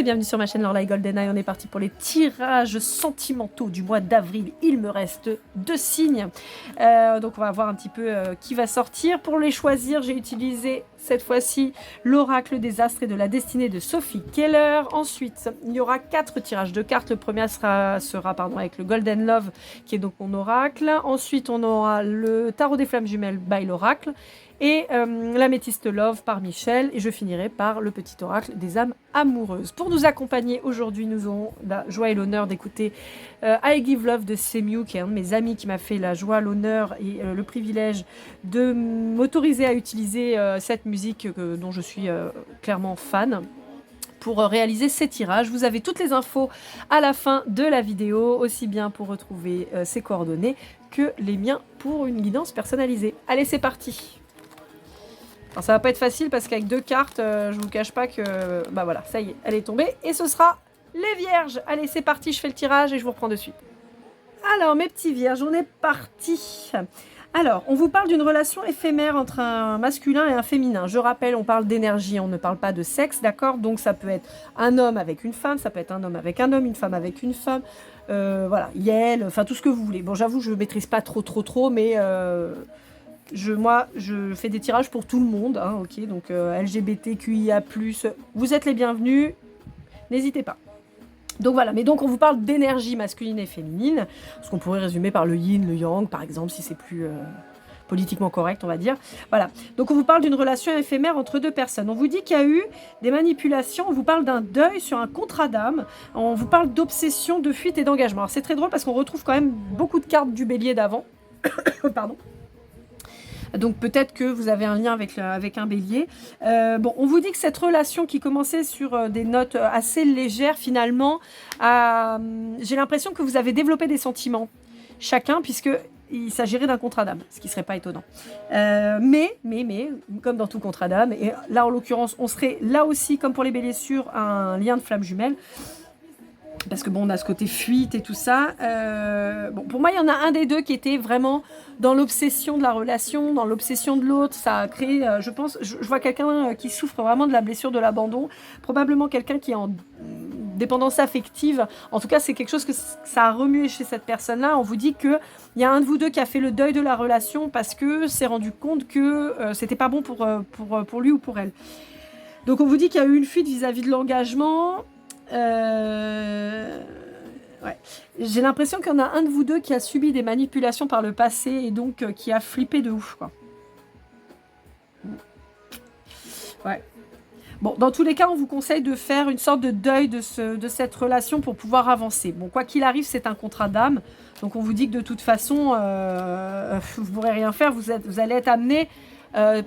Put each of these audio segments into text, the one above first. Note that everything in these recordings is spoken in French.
et bienvenue sur ma chaîne Lorelai GoldenEye. On est parti pour les tirages sentimentaux du mois d'avril. Il me reste 2 signes. Donc on va voir un petit peu qui va sortir. Pour les choisir, j'ai utilisé cette fois-ci l'oracle des astres et de la destinée de Sophie Keller. Ensuite, il y aura 4 tirages de cartes. Le premier sera avec le Golden Love, qui est donc mon oracle. Ensuite, on aura le tarot des flammes jumelles by l'oracle. Et l'améthyste Love par Michel. Et je finirai par le petit oracle des âmes amoureuses. Pour nous accompagner aujourd'hui, nous aurons la joie et l'honneur d'écouter I Give Love de Semiu, qui est un de mes amis qui m'a fait la joie, l'honneur et le privilège de m'autoriser à utiliser cette musique dont je suis clairement fan. Pour réaliser ces tirages, vous avez toutes les infos à la fin de la vidéo, aussi bien pour retrouver ses coordonnées que les miens pour une guidance personnalisée. Allez, c'est parti! Alors, ça va pas être facile parce qu'avec 2 cartes, je vous cache pas que... Bah voilà, ça y est, elle est tombée. Et ce sera les vierges. Allez, c'est parti, je fais le tirage et je vous reprends de suite. Alors, mes petits vierges, on est parti. Alors, on vous parle d'une relation éphémère entre un masculin et un féminin. Je rappelle, on parle d'énergie, on ne parle pas de sexe, d'accord? Donc, ça peut être un homme avec une femme, ça peut être un homme avec un homme, une femme avec une femme. Voilà, Yel, enfin tout ce que vous voulez. Bon, j'avoue, je ne maîtrise pas trop, mais... Moi, je fais des tirages pour tout le monde, hein, ok, donc LGBTQIA+, vous êtes les bienvenus, n'hésitez pas. Donc voilà, mais donc on vous parle d'énergie masculine et féminine, ce qu'on pourrait résumer par le yin, le yang, par exemple, si c'est plus politiquement correct, on va dire. Voilà, donc on vous parle d'une relation éphémère entre 2 personnes. On vous dit qu'il y a eu des manipulations, on vous parle d'un deuil sur un contrat d'âme, on vous parle d'obsession, de fuite et d'engagement. Alors c'est très drôle parce qu'on retrouve quand même beaucoup de cartes du bélier d'avant, pardon. Donc peut-être que vous avez un lien avec un bélier. Bon, on vous dit que cette relation qui commençait sur des notes assez légères, finalement, j'ai l'impression que vous avez développé des sentiments chacun, puisqu'il s'agirait d'un contrat d'âme, ce qui ne serait pas étonnant. Mais, comme dans tout contrat d'âme, et là en l'occurrence, on serait là aussi, comme pour les béliers, sur un lien de flamme jumelle. Parce que bon, on a ce côté fuite et tout ça. Bon, pour moi, il y en a un des deux qui était vraiment dans l'obsession de la relation, dans l'obsession de l'autre. Ça a créé, je pense, je vois quelqu'un qui souffre vraiment de la blessure de l'abandon. Probablement quelqu'un qui est en dépendance affective. En tout cas, c'est quelque chose que ça a remué chez cette personne-là. On vous dit qu'il y a un de vous deux qui a fait le deuil de la relation parce que s'est rendu compte que c'était pas bon pour lui ou pour elle. Donc, on vous dit qu'il y a eu une fuite vis-à-vis de l'engagement. Ouais. J'ai l'impression qu'il y en a un de vous deux qui a subi des manipulations par le passé et donc qui a flippé de ouf, quoi. Ouais. Bon, dans tous les cas, on vous conseille de faire une sorte de deuil de cette relation pour pouvoir avancer. Bon, quoi qu'il arrive, c'est un contrat d'âme. Donc, on vous dit que de toute façon, vous ne pourrez rien faire. Vous allez être amené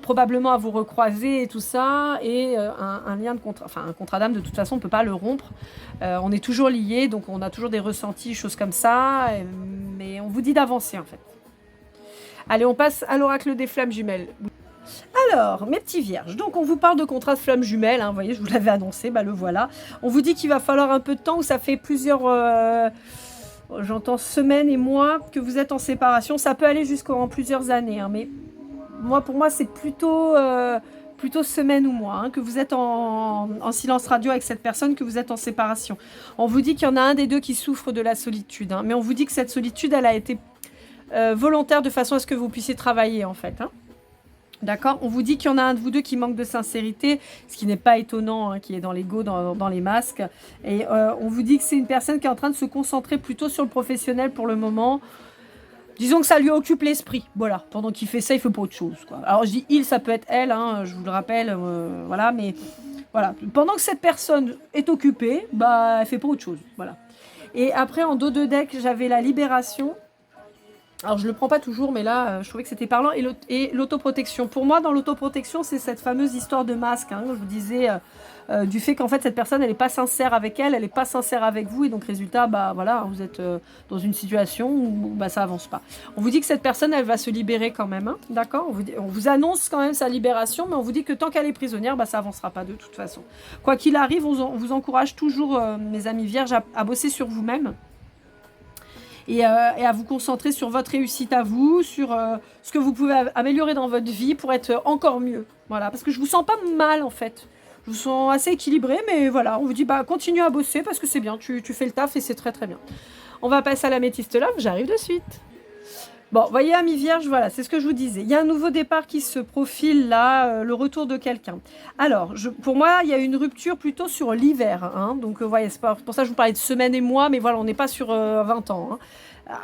probablement à vous recroiser et tout ça. Et un lien de contrat, enfin un contrat d'âme, de toute façon, on ne peut pas le rompre. On est toujours liés, donc on a toujours des ressentis, choses comme ça. Mais on vous dit d'avancer, en fait. Allez, on passe à l'oracle des flammes jumelles. Alors, mes petits vierges, donc on vous parle de contrat de flammes jumelles, hein, vous voyez, je vous l'avais annoncé, bah le voilà. On vous dit qu'il va falloir un peu de temps, où ça fait plusieurs, j'entends semaines et mois que vous êtes en séparation. Ça peut aller jusqu'en plusieurs années, hein, mais pour moi, c'est plutôt semaines ou mois, hein, que vous êtes en silence radio avec cette personne, que vous êtes en séparation. On vous dit qu'il y en a un des deux qui souffre de la solitude, hein, mais on vous dit que cette solitude, elle a été volontaire de façon à ce que vous puissiez travailler, en fait, hein. D'accord, on vous dit qu'il y en a un de vous deux qui manque de sincérité, ce qui n'est pas étonnant, hein, qui est dans l'ego, dans les masques. Et on vous dit que c'est une personne qui est en train de se concentrer plutôt sur le professionnel pour le moment. Disons que ça lui occupe l'esprit, voilà. Pendant qu'il fait ça, il fait pas autre chose, quoi. Alors je dis il, ça peut être elle, hein, je vous le rappelle, voilà. Mais voilà, pendant que cette personne est occupée, bah elle fait pas autre chose, voilà. Et après en dos de deck, j'avais la libération. Alors, je le prends pas toujours, mais là, je trouvais que c'était parlant. Et l'autoprotection. Pour moi, dans l'autoprotection, c'est cette fameuse histoire de masque. Hein, je vous disais, du fait qu'en fait, cette personne, elle n'est pas sincère avec elle n'est pas sincère avec vous. Et donc, résultat, bah voilà, vous êtes dans une situation où bah, ça avance pas. On vous dit que cette personne, elle va se libérer quand même. Hein, d'accord, on vous annonce quand même sa libération, mais on vous dit que tant qu'elle est prisonnière, bah, ça avancera pas de toute façon. Quoi qu'il arrive, on vous encourage toujours, mes amis vierges, à bosser sur vous-même. Et à vous concentrer sur votre réussite à vous, sur ce que vous pouvez améliorer dans votre vie pour être encore mieux. Voilà, parce que je vous sens pas mal en fait. Je vous sens assez équilibré, mais voilà, on vous dit, bah, continue à bosser parce que c'est bien, tu fais le taf et c'est très très bien. On va passer à l'améthyste love, j'arrive de suite. Bon, voyez, amis vierges, voilà, c'est ce que je vous disais. Il y a un nouveau départ qui se profile là, le retour de quelqu'un. Alors, pour moi, il y a une rupture plutôt sur l'hiver. Hein, donc, voyez, c'est pour ça que je vous parlais de semaine et mois, mais voilà, on n'est pas sur 20 ans, hein,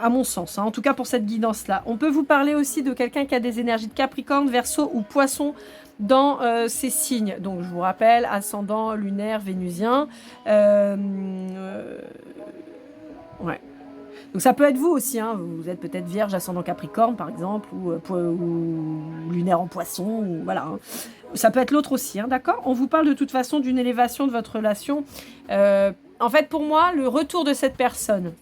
à mon sens. Hein, en tout cas, pour cette guidance-là. On peut vous parler aussi de quelqu'un qui a des énergies de Capricorne, Verseau ou Poisson dans ces signes. Donc, je vous rappelle, ascendant, lunaire, vénusien. Ouais. Donc ça peut être vous aussi, hein. Vous êtes peut-être vierge, ascendant Capricorne par exemple, ou lunaire en poisson, ou voilà. Hein. Ça peut être l'autre aussi, hein, d'accord. On vous parle de toute façon d'une élévation de votre relation. En fait, pour moi, le retour de cette personne,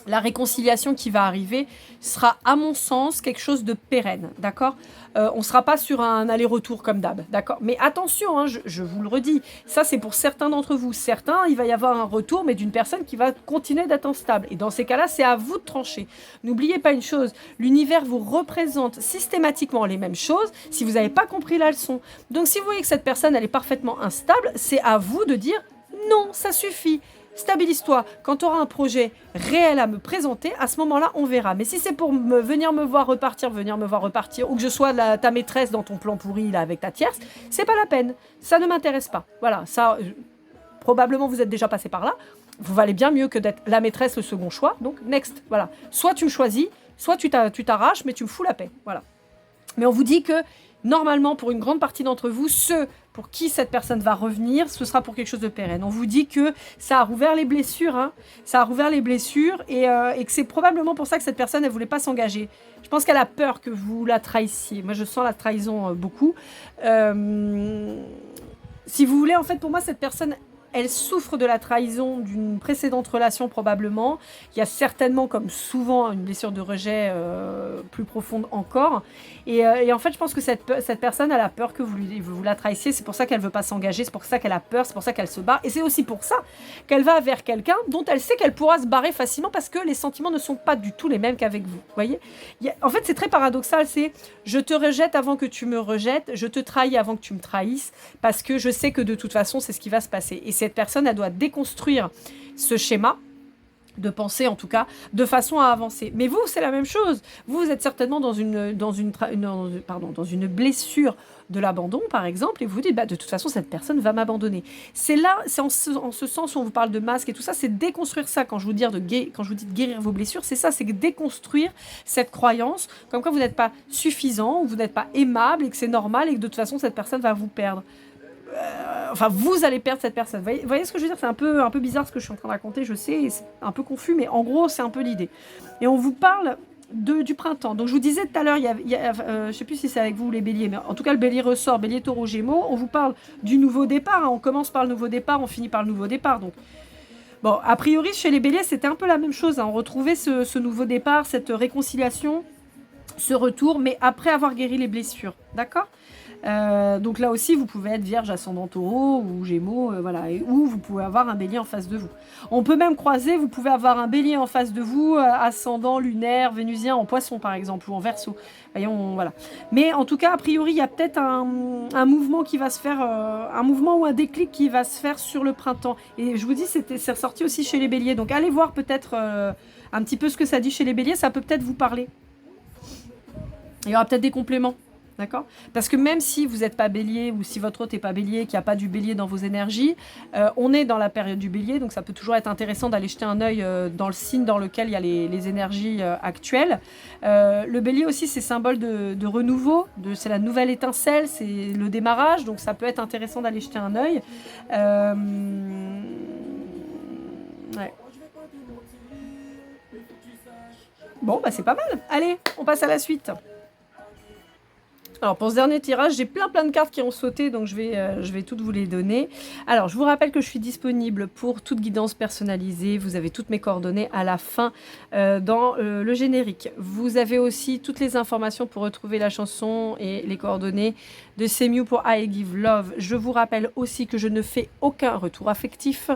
la réconciliation qui va arriver sera, à mon sens, quelque chose de pérenne, d'accord. On ne sera pas sur un aller-retour comme d'hab, d'accord. Mais attention, hein, je vous le redis, ça c'est pour certains d'entre vous. Certains, il va y avoir un retour, mais d'une personne qui va continuer d'être instable. Et dans ces cas-là, c'est à vous de trancher. N'oubliez pas une chose, l'univers vous représente systématiquement les mêmes choses si vous n'avez pas compris la leçon. Donc si vous voyez que cette personne, elle est parfaitement instable, c'est à vous de dire non, ça suffit. Stabilise-toi. Quand tu auras un projet réel à me présenter, à ce moment-là, on verra. Mais si c'est pour venir me voir repartir, ou que je sois ta maîtresse dans ton plan pourri là avec ta tierce, c'est pas la peine. Ça ne m'intéresse pas. Voilà, ça, probablement vous êtes déjà passé par là. Vous valez bien mieux que d'être la maîtresse, le second choix. Donc, next. Voilà. Soit tu me choisis, soit tu t'arraches, mais tu me fous la paix. Voilà. Mais on vous dit que, normalement, pour une grande partie d'entre vous, ceux pour qui cette personne va revenir, ce sera pour quelque chose de pérenne. On vous dit que ça a rouvert les blessures, hein, ça a rouvert les blessures, et que c'est probablement pour ça que cette personne, elle voulait pas s'engager. Je pense qu'elle a peur que vous la trahissiez. Moi, je sens la trahison beaucoup. Si vous voulez, en fait, pour moi, cette personne, elle souffre de la trahison d'une précédente relation probablement. Il y a certainement, comme souvent, une blessure de rejet plus profonde encore. Et en fait, je pense que cette personne, elle a peur que vous la trahissiez. C'est pour ça qu'elle ne veut pas s'engager. C'est pour ça qu'elle a peur. C'est pour ça qu'elle se barre. Et c'est aussi pour ça qu'elle va vers quelqu'un dont elle sait qu'elle pourra se barrer facilement parce que les sentiments ne sont pas du tout les mêmes qu'avec vous. Vous voyez ? En fait, c'est très paradoxal. C'est je te rejette avant que tu me rejettes. Je te trahis avant que tu me trahisses. Parce que je sais que de toute façon, c'est ce qui va se passer. Et cette personne, elle doit déconstruire ce schéma de pensée, en tout cas, de façon à avancer. Mais vous, c'est la même chose. Vous êtes certainement dans une blessure de l'abandon, par exemple, et vous vous dites, bah, de toute façon, cette personne va m'abandonner. C'est là, c'est en ce sens où on vous parle de masque et tout ça, c'est déconstruire ça. Quand je vous dis de guérir vos blessures, c'est ça, c'est déconstruire cette croyance, comme quoi vous n'êtes pas suffisant, ou vous n'êtes pas aimable, et que c'est normal, et que de toute façon, cette personne va vous perdre. Enfin, vous allez perdre cette personne. Vous voyez ce que je veux dire ? C'est un peu bizarre ce que je suis en train de raconter, je sais, et c'est un peu confus, mais en gros, c'est un peu l'idée. Et on vous parle du printemps. Donc, je vous disais tout à l'heure, je ne sais plus si c'est avec vous les béliers, mais en tout cas, le bélier ressort, bélier, taureau, gémeaux. On vous parle du nouveau départ. Hein. On commence par le nouveau départ, on finit par le nouveau départ. Donc, bon, a priori, chez les béliers, c'était un peu la même chose. Hein. On retrouvait ce nouveau départ, cette réconciliation, ce retour, mais après avoir guéri les blessures. D'accord ? Donc là aussi, vous pouvez être vierge, ascendant taureau ou gémeaux, voilà, ou vous pouvez avoir un bélier en face de vous. On peut même croiser, vous pouvez avoir un bélier en face de vous, ascendant lunaire, vénusien en poisson par exemple, ou en verseau. Voyons, voilà. Mais en tout cas, a priori, il y a peut-être un mouvement qui va se faire, un mouvement ou un déclic qui va se faire sur le printemps. Et je vous dis, c'est ressorti aussi chez les béliers. Donc allez voir peut-être un petit peu ce que ça dit chez les béliers, ça peut peut-être vous parler. Il y aura peut-être des compléments. D'accord ? Parce que même si vous n'êtes pas bélier ou si votre hôte n'est pas bélier, qu'il n'y a pas du bélier dans vos énergies, on est dans la période du bélier, donc ça peut toujours être intéressant d'aller jeter un œil dans le signe dans lequel il y a les énergies actuelles. Le bélier aussi, c'est symbole de renouveau, c'est la nouvelle étincelle, c'est le démarrage, donc ça peut être intéressant d'aller jeter un œil. Ouais. Bon, bah c'est pas mal. Allez, on passe à la suite. Alors pour ce dernier tirage, j'ai plein de cartes qui ont sauté, donc je vais toutes vous les donner. Alors je vous rappelle que je suis disponible pour toute guidance personnalisée. Vous avez toutes mes coordonnées à la fin dans le générique. Vous avez aussi toutes les informations pour retrouver la chanson et les coordonnées de Semiu pour I Give Love. Je vous rappelle aussi que je ne fais aucun retour affectif.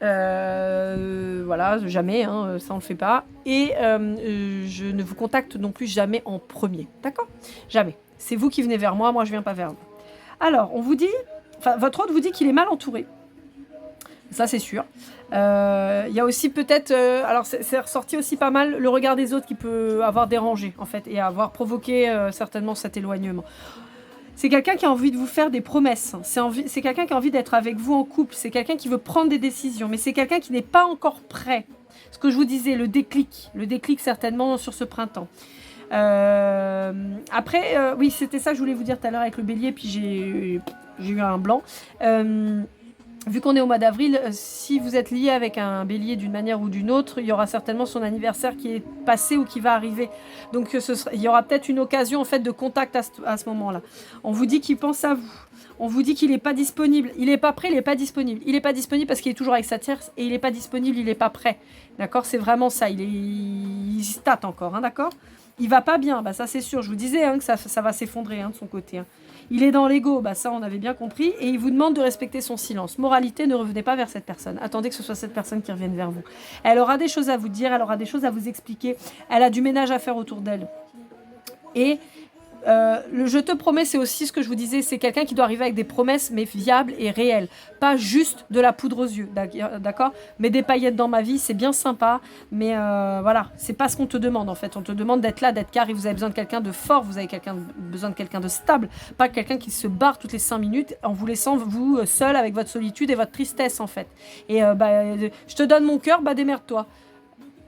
Voilà, jamais, hein, ça on le fait pas. Et je ne vous contacte non plus jamais en premier. D'accord ? Jamais. C'est vous qui venez vers moi, moi je viens pas vers vous. Alors, on vous dit, Enfin, votre hôte vous dit qu'il est mal entouré. Ça, c'est sûr. Il y a aussi peut-être... alors, c'est ressorti aussi pas mal le regard des autres qui peut avoir dérangé, en fait, et avoir provoqué certainement cet éloignement. C'est quelqu'un qui a envie de vous faire des promesses. C'est quelqu'un qui a envie d'être avec vous en couple. C'est quelqu'un qui veut prendre des décisions. Mais c'est quelqu'un qui n'est pas encore prêt. Ce que je vous disais, le déclic. Le déclic, certainement, sur ce printemps. Après, oui, c'était ça que je voulais vous dire tout à l'heure avec le bélier. Puis j'ai eu un blanc. Vu qu'on est au mois d'avril, si vous êtes lié avec un bélier d'une manière ou d'une autre, il y aura certainement son anniversaire qui est passé ou qui va arriver. Donc il y aura peut-être une occasion en fait de contact à ce moment-là. On vous dit qu'il pense à vous. On vous dit qu'il n'est pas disponible. Il n'est pas prêt, il n'est pas disponible. Il n'est pas disponible parce qu'il est toujours avec sa tierce et il n'est pas disponible, il n'est pas prêt. D'accord? C'est vraiment ça. Il se tâte encore, hein, d'accord? Il va pas bien, bah ça c'est sûr. Je vous disais hein, que ça va s'effondrer hein, de son côté. Hein. Il est dans l'ego, bah ça on avait bien compris, et il vous demande de respecter son silence. Moralité, ne revenez pas vers cette personne. Attendez que ce soit cette personne qui revienne vers vous. Elle aura des choses à vous dire, elle aura des choses à vous expliquer. Elle a du ménage à faire autour d'elle. Et le je te promets, c'est aussi ce que je vous disais, c'est quelqu'un qui doit arriver avec des promesses, mais viables et réelles. Pas juste de la poudre aux yeux, d'accord? Mais des paillettes dans ma vie, c'est bien sympa, mais voilà, c'est pas ce qu'on te demande en fait. On te demande d'être là, d'être carré. Vous avez besoin de quelqu'un de fort, vous avez besoin de quelqu'un de stable, pas quelqu'un qui se barre toutes les 5 minutes en vous laissant vous seul avec votre solitude et votre tristesse en fait. Et je te donne mon cœur, bah démerde-toi.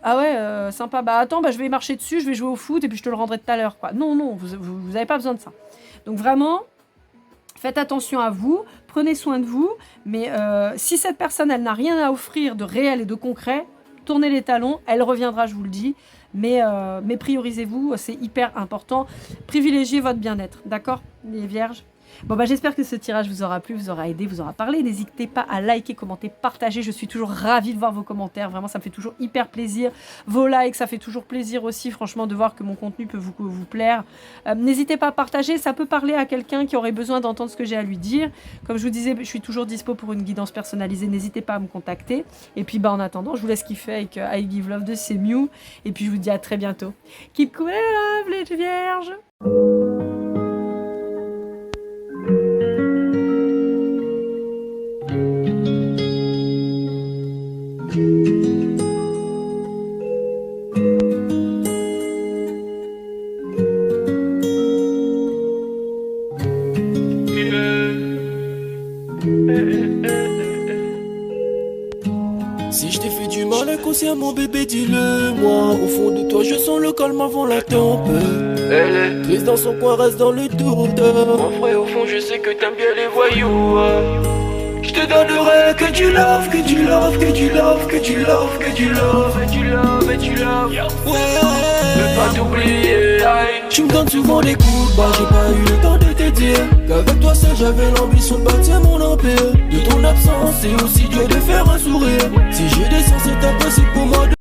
Ah ouais, sympa. Bah attends, je vais marcher dessus, je vais jouer au foot et puis je te le rendrai tout à l'heure, quoi. Non, vous avez pas besoin de ça. Donc vraiment, faites attention à vous, prenez soin de vous. Mais si cette personne, elle n'a rien à offrir de réel et de concret, tournez les talons, elle reviendra, je vous le dis. Mais priorisez-vous, c'est hyper important. Privilégiez votre bien-être, d'accord, les vierges? Bon j'espère que ce tirage vous aura plu, vous aura aidé, vous aura parlé. N'hésitez pas à liker, commenter, partager. Je suis toujours ravie de voir vos commentaires. Vraiment, ça me fait toujours hyper plaisir. Vos likes, ça fait toujours plaisir aussi, franchement, de voir que mon contenu peut vous plaire. N'hésitez pas à partager. Ça peut parler à quelqu'un qui aurait besoin d'entendre ce que j'ai à lui dire. Comme je vous disais, je suis toujours dispo pour une guidance personnalisée. N'hésitez pas à me contacter. Et puis, en attendant, je vous laisse kiffer avec I Give Love de C'est Mew. Et puis, je vous dis à très bientôt. Keep cool and love, les vierges. Si je t'ai fait du mal inconsciemment bébé dis-le moi. Au fond de toi je sens le calme avant la tempête. Triste dans son coin reste dans le doute. Mon frère au fond je sais que t'aimes bien les voyous. Je te donnerai que du love, que du love, que du love, que du love, que du love, et du love, et du love. Ouais, je veux pas t'oublier. Tu me donnes souvent des coups de barre, j'ai pas eu le temps de te dire qu'avec toi seul j'avais l'ambition de bâtir mon empire. De ton absence c'est aussi dur de faire un sourire. Si je descends c'est impossible pour moi de